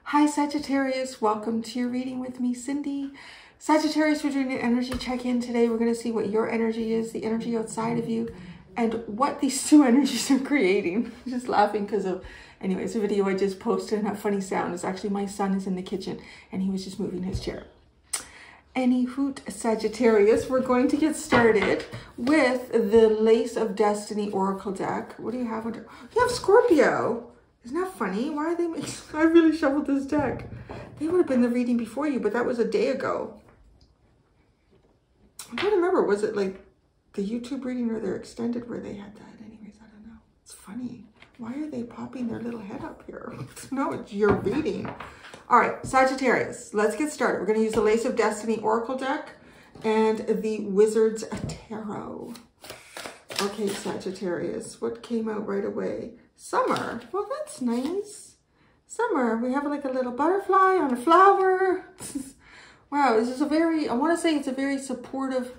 Hi Sagittarius, welcome to your reading with me, Cindy. Sagittarius, we're doing an energy check-in today. We're going to see what your energy is, the energy outside of you, and what these two energies are creating. I'm just laughing because of, anyways, a video I just posted and that funny sound is actually my son is in the kitchen and he was just moving his chair. Any hoot, Sagittarius, we're going to get started with the Lace of Destiny Oracle deck. What do you have under? You have Scorpio. Isn't that funny? Why are they making... I really shuffled this deck. They would have been the reading before you, but that was a day ago. I'm trying to remember. Was it like the YouTube reading or their extended where they had that? Anyways, I don't know. It's funny. Why are they popping their little head up here? No, it's your reading. All right, Sagittarius, let's get started. We're going to use the Lace of Destiny Oracle deck and the Wizard's Tarot. Okay, Sagittarius, what came out right away? Summer. Well, that's nice. Summer. We have like a little butterfly on a flower. Wow, this is a very, I want to say it's a very supportive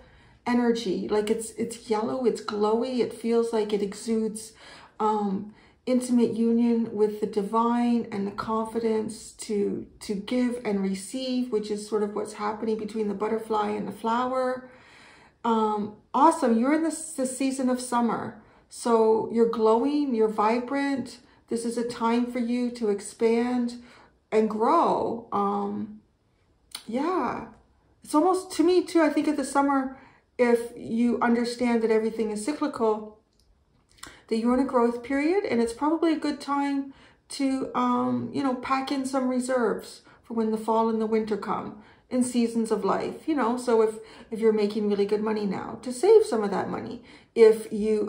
energy. Like it's yellow, it's glowy. It feels like it exudes intimate union with the divine and the confidence to give and receive, which is sort of what's happening between the butterfly and the flower. Awesome. You're in the season of summer. So you're glowing, you're vibrant. This is a time for you to expand and grow. Yeah. It's almost, to me too, I think of the summer, if you understand that everything is cyclical, that you're in a growth period, and it's probably a good time to, you know, pack in some reserves for when the fall and the winter come in seasons of life, you know. So if you're making really good money now, to save some of that money. If you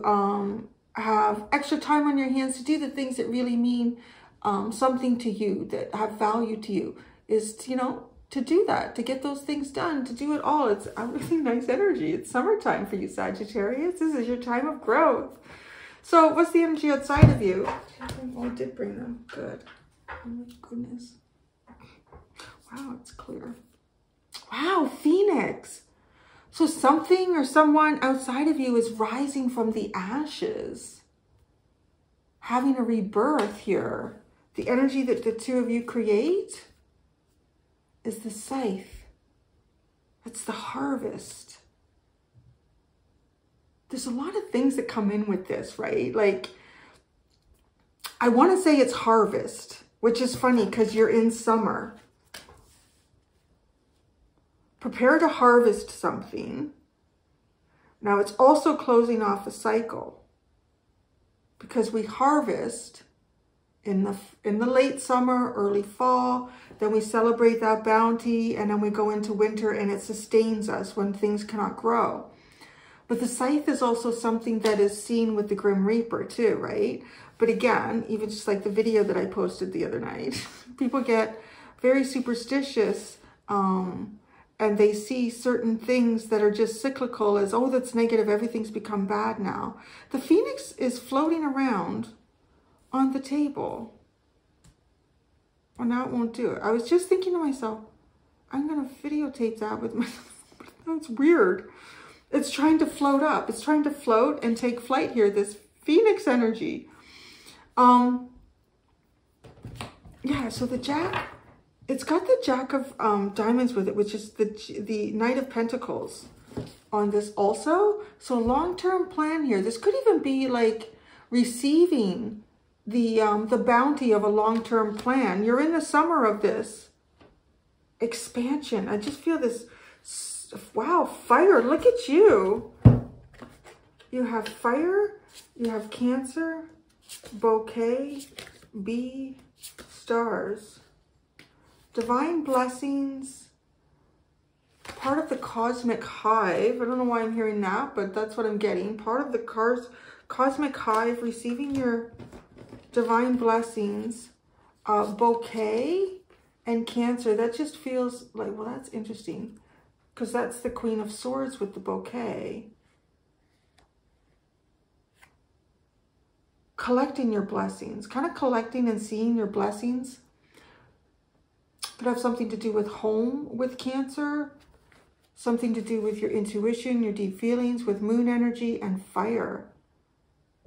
have extra time on your hands to do the things that really mean something to you, that have value to you, is to, you know, to do that, to get those things done, to do it all. It's a really nice energy. It's summertime for you, Sagittarius. This is your time of growth. So what's the energy outside of you? Oh, I did bring them. Good. Oh my goodness. Wow, it's clear. Wow, Phoenix. So something or someone outside of you is rising from the ashes, having a rebirth here. The energy that the two of you create is the scythe. It's the harvest. There's a lot of things that come in with this, right? Like, I want to say it's harvest, which is funny because you're in summer. Prepare to harvest something. Now it's also closing off a cycle, because we harvest in the late summer, early fall, then we celebrate that bounty, and then we go into winter and it sustains us when things cannot grow. But the scythe is also something that is seen with the Grim Reaper too, right? But again, even just like the video that I posted the other night, people get very superstitious, and they see certain things that are just cyclical as, oh, that's negative, everything's become bad now. The Phoenix is floating around on the table. Well, now it won't do it. I was just thinking to myself, I'm going to videotape that with my... That's weird. It's trying to float up. It's trying to float and take flight here, this Phoenix energy. Yeah, so the Jack... It's got the Jack of Diamonds with it, which is the Knight of Pentacles on this also. So long-term plan here. This could even be like receiving the bounty of a long-term plan. You're in the summer of this expansion. I just feel this, wow, fire. Look at you. You have fire, you have Cancer, bouquet, bee, stars. Divine blessings, part of the cosmic hive. I don't know why I'm hearing that, but that's what I'm getting. Part of the cosmic hive, receiving your divine blessings. Bouquet and Cancer. That just feels like, well, that's interesting, because that's the Queen of Swords with the bouquet. Collecting your blessings, kind of collecting and seeing your blessings. Could have something to do with home with Cancer. Something to do with your intuition, your deep feelings, with moon energy and fire.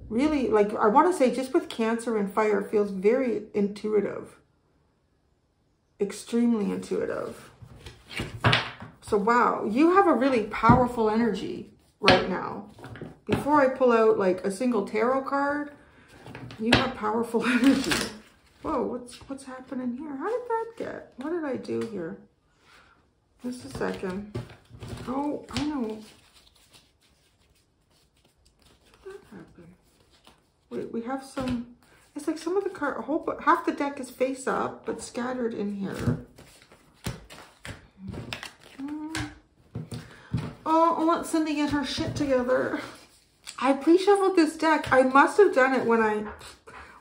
Really, like, I want to say just with Cancer and fire, it feels very intuitive. Extremely intuitive. So, wow, you have a really powerful energy right now. Before I pull out, like, a single tarot card, you have powerful energy. Whoa, what's happening here? How did that get? What did I do here? Just a second. Oh, I know. What did that happen? Wait, we have some... It's like some of the card... half the deck is face up, but scattered in here. Oh, let Cindy get her shit together. I pre-shuffled this deck. I must have done it when I...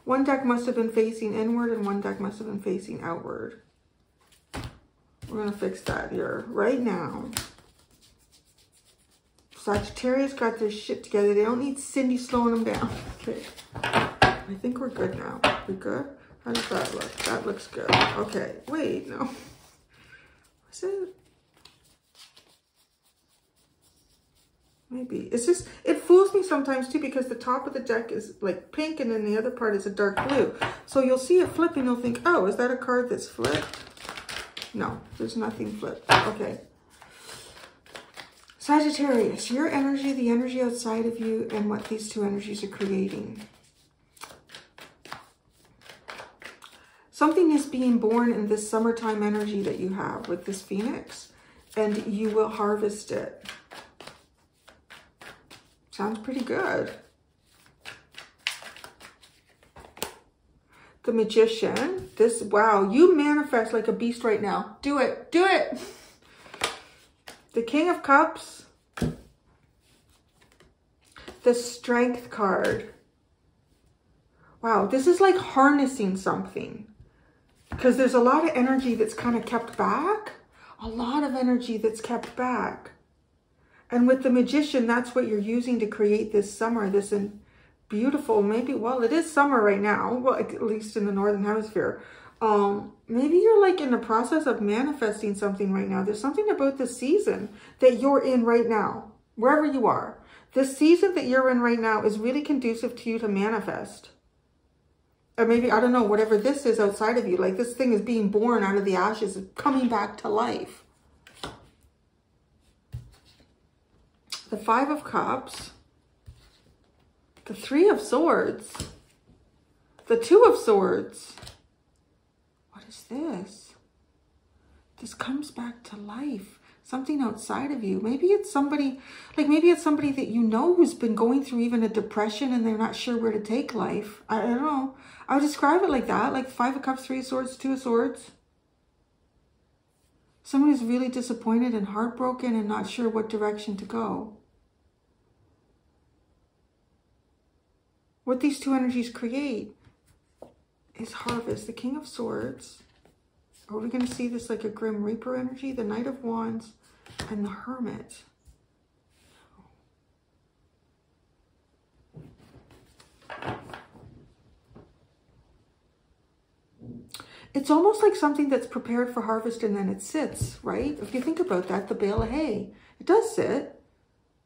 One deck must have been facing inward and one deck must have been facing outward. We're going to fix that here right now. Sagittarius got their shit together. They don't need Cindy slowing them down. Okay. I think we're good now. We good? How does that look? That looks good. Okay. Wait, no. Is it? Maybe. It's just, it fools me sometimes too because the top of the deck is like pink and then the other part is a dark blue. So you'll see it flip and you'll think, oh, is that a card that's flipped? No, there's nothing flipped. Okay. Sagittarius, your energy, the energy outside of you, and what these two energies are creating. Something is being born in this summertime energy that you have with this Phoenix, and you will harvest it. Sounds pretty good. The Magician. This, wow, you manifest like a beast right now. Do it. Do it. The King of Cups. The Strength card. Wow, this is like harnessing something. Because there's a lot of energy that's kind of kept back. A lot of energy that's kept back. And with the Magician, that's what you're using to create this summer, this beautiful, maybe, well, it is summer right now, well, at least in the Northern Hemisphere. Maybe you're like in the process of manifesting something right now. There's something about the season that you're in right now, wherever you are. The season that you're in right now is really conducive to you to manifest. Or maybe, I don't know, whatever this is outside of you, like this thing is being born out of the ashes, coming back to life. The Five of Cups, the Three of Swords, the Two of Swords. What is this? This comes back to life. Something outside of you. Maybe it's somebody, like maybe it's somebody that you know who's been going through even a depression and they're not sure where to take life. I don't know. I would describe it like that, like Five of Cups, Three of Swords, Two of Swords. Someone who's really disappointed and heartbroken and not sure what direction to go. What these two energies create is harvest. The King of Swords. Are we going to see this like a Grim Reaper energy? The Knight of Wands and the Hermit. It's almost like something that's prepared for harvest and then it sits, right? If you think about that, the bale of hay, it does sit.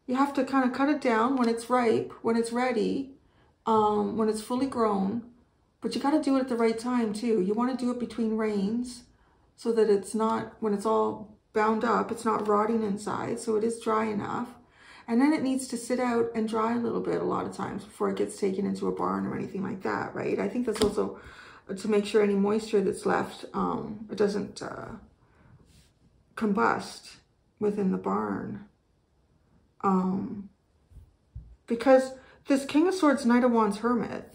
You have to kind of cut it down when it's ripe, when it's ready. When it's fully grown, but you got to do it at the right time too. You want to do it between rains so that it's not, when it's all bound up, it's not rotting inside, so it is dry enough. And then it needs to sit out and dry a little bit a lot of times before it gets taken into a barn or anything like that, right? I think that's also to make sure any moisture that's left, it doesn't combust within the barn. Because this King of Swords, Knight of Wands, Hermit.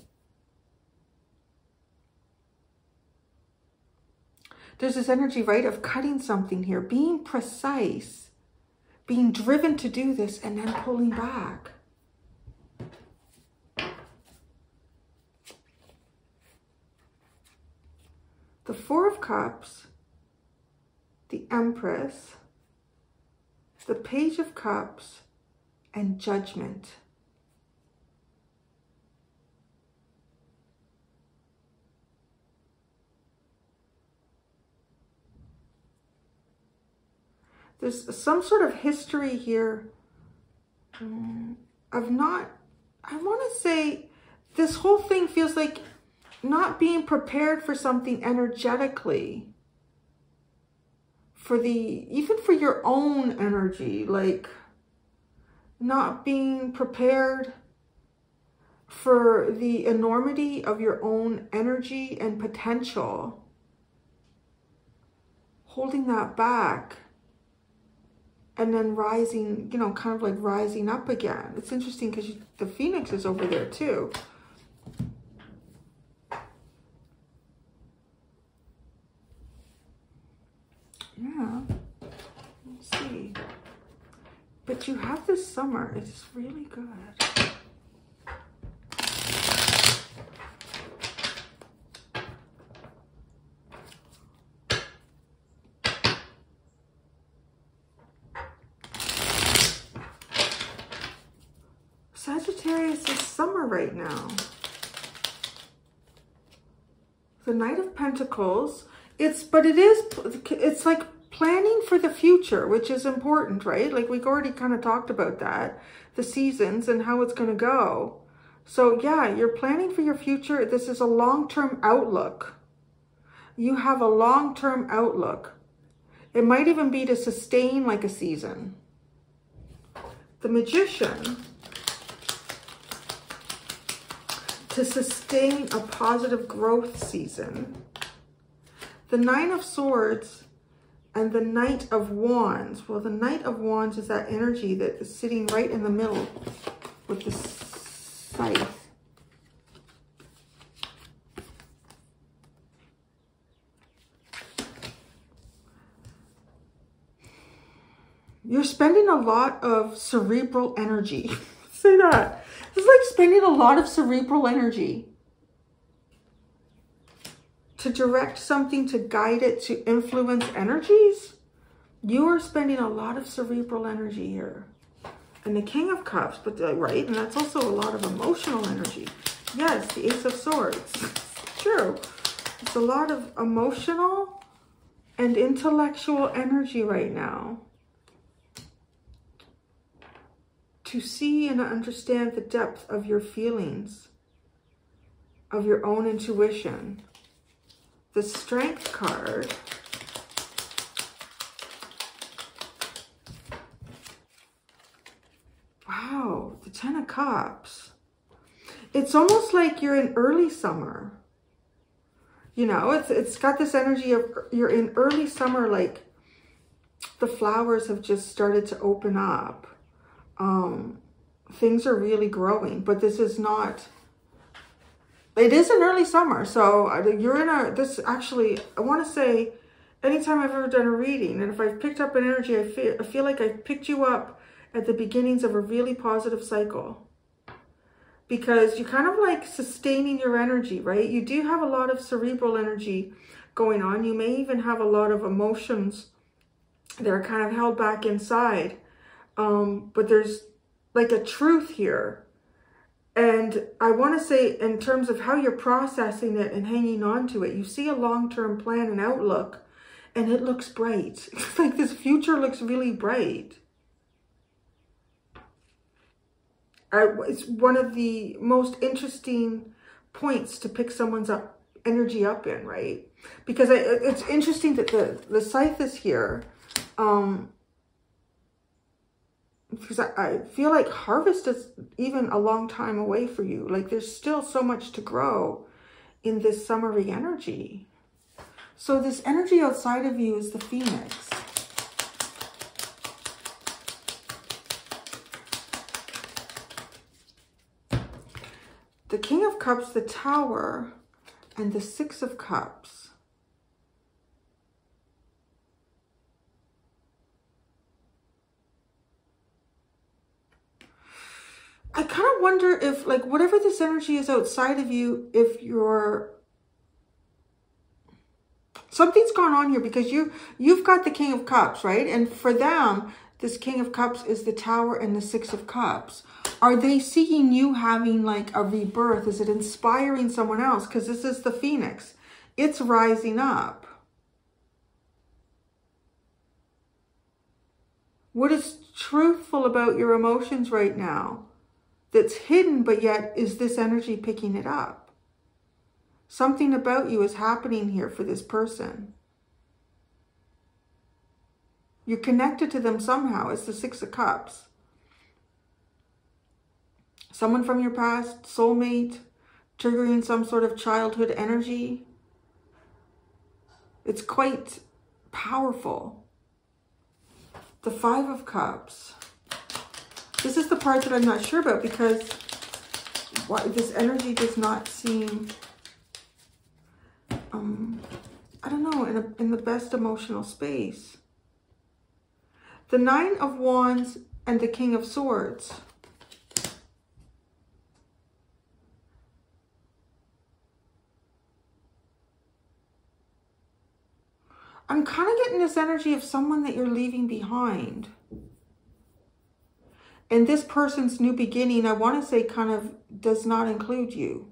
There's this energy, right, of cutting something here, being precise, being driven to do this, and then pulling back. The Four of Cups, the Empress, the Page of Cups, and Judgment. There's some sort of history here of not, I want to say, this whole thing feels like not being prepared for something energetically. Even for your own energy, like not being prepared for the enormity of your own energy and potential. Holding that back. And then rising, you know, kind of like rising up again. It's interesting because the Phoenix is over there too. Yeah, let's see. But you have this summer. It's really good. Sagittarius is summer right now. The Knight of Pentacles. It's like planning for the future, which is important, right? Like we've already kind of talked about that, the seasons and how it's going to go. So yeah, you're planning for your future. This is a long-term outlook. You have a long-term outlook. It might even be to sustain like a season. The Magician. To sustain a positive growth season. The Nine of Swords and the Knight of Wands. Well, the Knight of Wands is that energy that is sitting right in the middle with the scythe. You're spending a lot of cerebral energy. Say that. It's like spending a lot of cerebral energy to direct something, to guide it, to influence energies. You are spending a lot of cerebral energy here. And the King of Cups, but right, and that's also a lot of emotional energy. Yes, the Ace of Swords. True. It's a lot of emotional and intellectual energy right now. To see and understand the depth of your feelings, of your own intuition. The Strength card. Wow, the Ten of Cups. It's almost like you're in early summer. You know, it's got this energy of you're in early summer, like the flowers have just started to open up. Things are really growing, but this is not, it is an early summer. So you're in actually, I want to say, anytime I've ever done a reading, and if I've picked up an energy, I feel like I've picked you up at the beginnings of a really positive cycle. Because you're kind of like sustaining your energy, right? You do have a lot of cerebral energy going on. You may even have a lot of emotions that are kind of held back inside. But there's like a truth here. And I want to say, in terms of how you're processing it and hanging on to it, you see a long-term plan and outlook, and it looks bright. It's like this future looks really bright. It's one of the most interesting points to pick someone's energy up in, right? Because it's interesting that the scythe is here. Because I feel like harvest is even a long time away for you. Like there's still so much to grow in this summery energy. So this energy outside of you is the Phoenix. The King of Cups, the Tower, and the Six of Cups. I kind of wonder if, like, whatever this energy is outside of you, if something's gone on here, because you've got the King of Cups, right? And for them, this King of Cups is the Tower and the Six of Cups. Are they seeing you having like a rebirth? Is it inspiring someone else? Because this is the Phoenix. It's rising up. What is truthful about your emotions right now that's hidden, but yet is this energy picking it up? Something about you is happening here for this person. You're connected to them somehow. It's the Six of Cups. Someone from your past, soulmate, triggering some sort of childhood energy. It's quite powerful. The Five of Cups. This is the part that I'm not sure about, because this energy does not seem, I don't know, in the best emotional space. The Nine of Wands and the King of Swords. I'm kind of getting this energy of someone that you're leaving behind. And this person's new beginning, I want to say, kind of does not include you.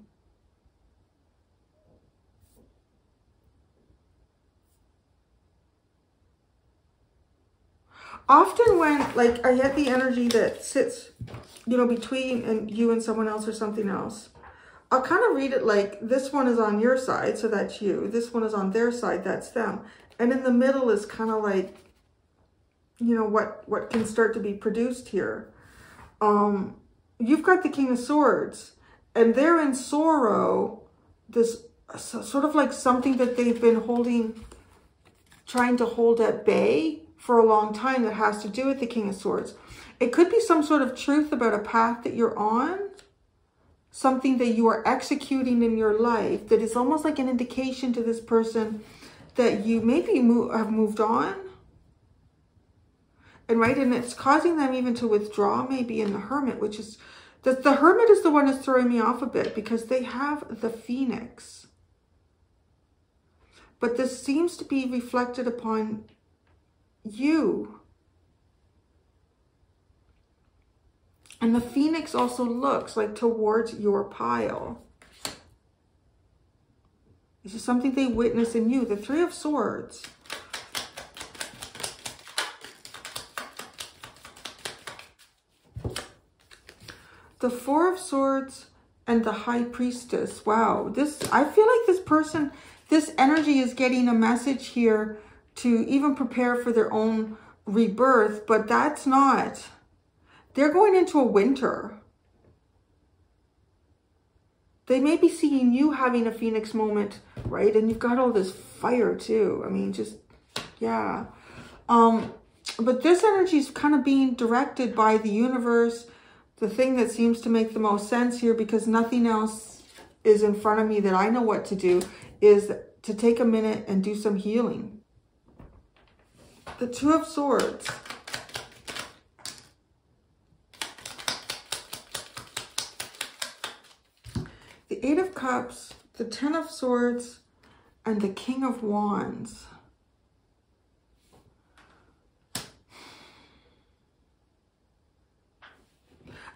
Often when, like, I get the energy that sits, you know, between you and someone else or something else, I'll kind of read it like this one is on your side, so that's you. This one is on their side, that's them. And in the middle is kind of like, you know, what can start to be produced here. You've got the King of Swords, and they're in sorrow. This sort of like something that they've been trying to hold at bay for a long time that has to do with the King of Swords. It could be some sort of truth about a path that you're on, something that you are executing in your life that is almost like an indication to this person that you maybe have moved on. And right, and it's causing them even to withdraw maybe in the Hermit, which is, the Hermit is the one that's throwing me off a bit, because they have the Phoenix. But this seems to be reflected upon you. And the Phoenix also looks like towards your pile. This is something they witness in you. The Three of Swords. The Four of Swords and the High Priestess. Wow. I feel like this person, this energy is getting a message here to even prepare for their own rebirth, but that's not. They're going into a winter. They may be seeing you having a Phoenix moment, right? And you've got all this fire too. I mean, just, yeah. But this energy is kind of being directed by the universe. The thing that seems to make the most sense here, because nothing else is in front of me that I know what to do, is to take a minute and do some healing. The Two of Swords. The Eight of Cups, the Ten of Swords, and the King of Wands.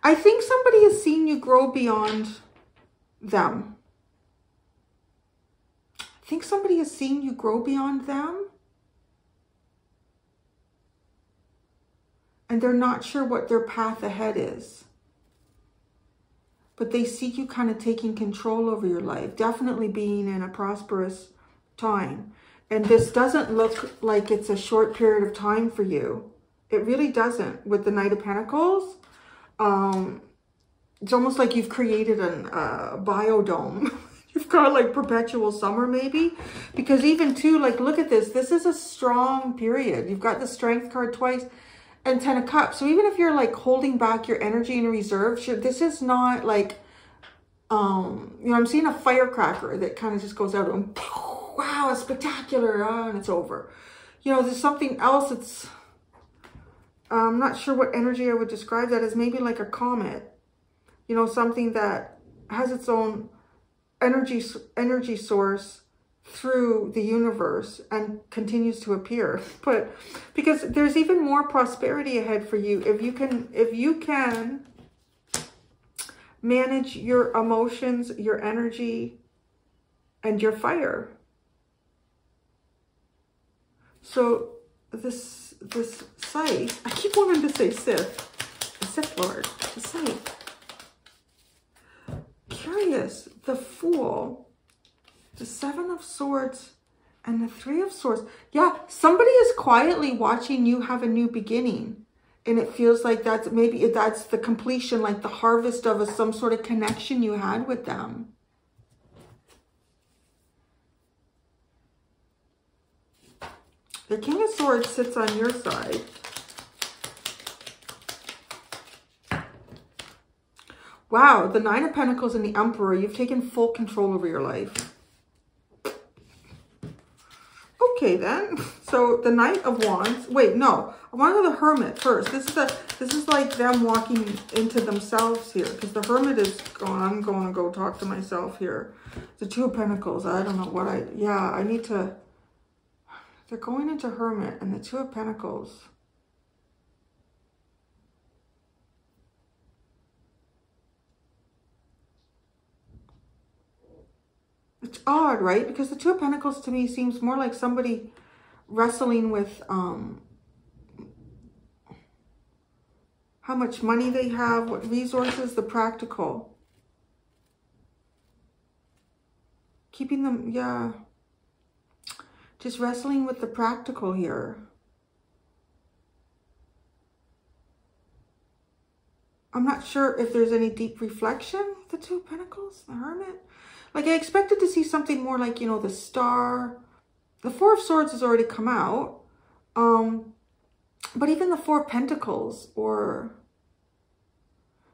I think somebody has seen you grow beyond them. I think somebody has seen you grow beyond them. And they're not sure what their path ahead is. But they see you kind of taking control over your life. Definitely being in a prosperous time. And this doesn't look like it's a short period of time for you. It really doesn't. With the Knight of Pentacles, it's almost like you've created a biodome. You've got like perpetual summer maybe. Because even too, like, look at this. This is a strong period. You've got the Strength card twice. And Ten of Cups. So even if you're like holding back your energy in reserve, this is not like, you know, I'm seeing a firecracker that kind of just goes out and, wow, it's spectacular, and it's over. You know, there's something else that's, I'm not sure what energy I would describe that as. Maybe like a comet. You know, something that has its own energy source through the universe and continues to appear. But because there's even more prosperity ahead for you if you can manage your emotions, your energy, and your fire. So this this scythe. I keep wanting to say Sith. The Sith Lord. The scythe. Curious. The Fool. The Seven of Swords. And the Three of Swords. Yeah, somebody is quietly watching you have a new beginning. And it feels like that's the completion, like the harvest of some sort of connection you had with them. The King of Swords sits on your side. Wow, the Nine of Pentacles and the Emperor. You've taken full control over your life. Okay, then. So the Knight of Wands. Wait, no. I want to go to the Hermit first. This is like them walking into themselves here. Because the Hermit is going, I'm going to go talk to myself here. The Two of Pentacles. I don't know what I need to... They're going into Hermit and the Two of Pentacles. It's odd, right? Because the Two of Pentacles to me seems more like somebody wrestling with how much money they have, what resources, the practical. Keeping them, yeah. Just wrestling with the practical here. I'm not sure if there's any deep reflection with the Two of Pentacles, the Hermit. Like I expected to see something more like, you know, the Star. The Four of Swords has already come out. But even the Four of Pentacles, or...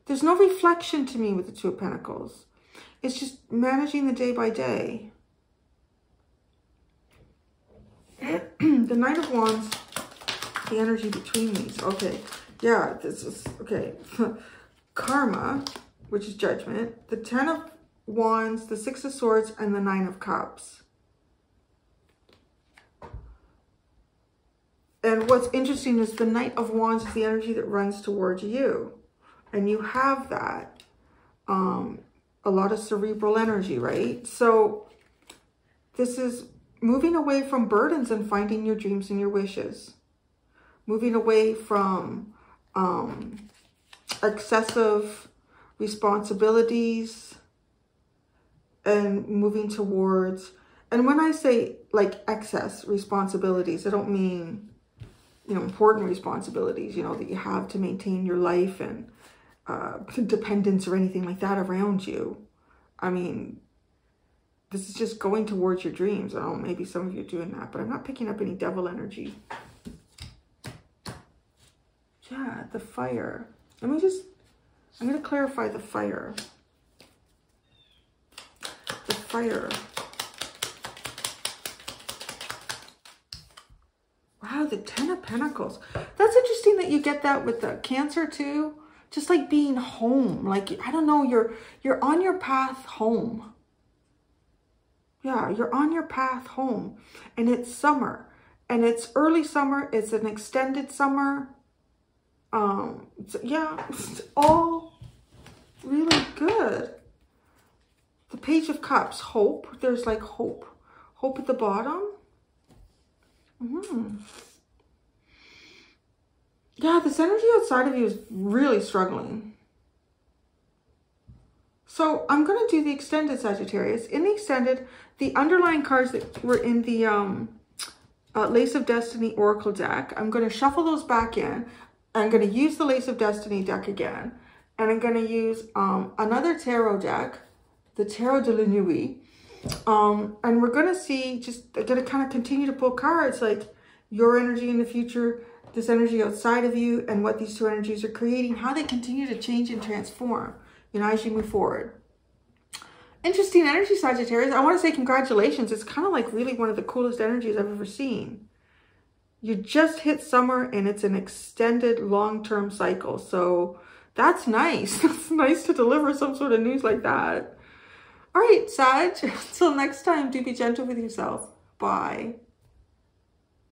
There's no reflection to me with the Two of Pentacles. It's just managing the day by day. The Knight of Wands, the energy between these. Okay, yeah, this is, okay. Karma, which is judgment. The Ten of Wands, the Six of Swords, and the Nine of Cups. And what's interesting is the Knight of Wands is the energy that runs towards you. And you have that. A lot of cerebral energy, right? So this is moving away from burdens and finding your dreams and your wishes. Moving away from excessive responsibilities and moving towards, and when I say like excess responsibilities, I don't mean, you know, important responsibilities, you know, that you have to maintain your life and dependence or anything like that around you. I mean, this is just going towards your dreams. I don't know, maybe some of you are doing that, but I'm not picking up any devil energy. Yeah, the Fire. I'm going to clarify the Fire. The Fire. Wow, the Ten of Pentacles. That's interesting that you get that with the Cancer too. Just like being home. Like, I don't know, you're on your path home. Yeah, you're on your path home. And it's summer. And it's early summer. It's an extended summer. Yeah, it's all really good. The Page of Cups, hope. There's like hope. Hope at the bottom. Yeah, this energy outside of you is really struggling. So I'm going to do the extended Sagittarius. In the extended, the underlying cards that were in the Lace of Destiny Oracle deck, I'm going to shuffle those back in. I'm going to use the Lace of Destiny deck again. And I'm going to use another tarot deck, the Tarot de la Nuit. And we're going to see, I'm going to kind of continue to pull cards like your energy in the future, this energy outside of you, and what these two energies are creating, how they continue to change and transform, you know, as you move forward. Interesting energy, Sagittarius. I want to say congratulations. It's kind of like really one of the coolest energies I've ever seen. You just hit summer and it's an extended long-term cycle. So that's nice. It's nice to deliver some sort of news like that. All right, Sag. Until next time, do be gentle with yourself. Bye.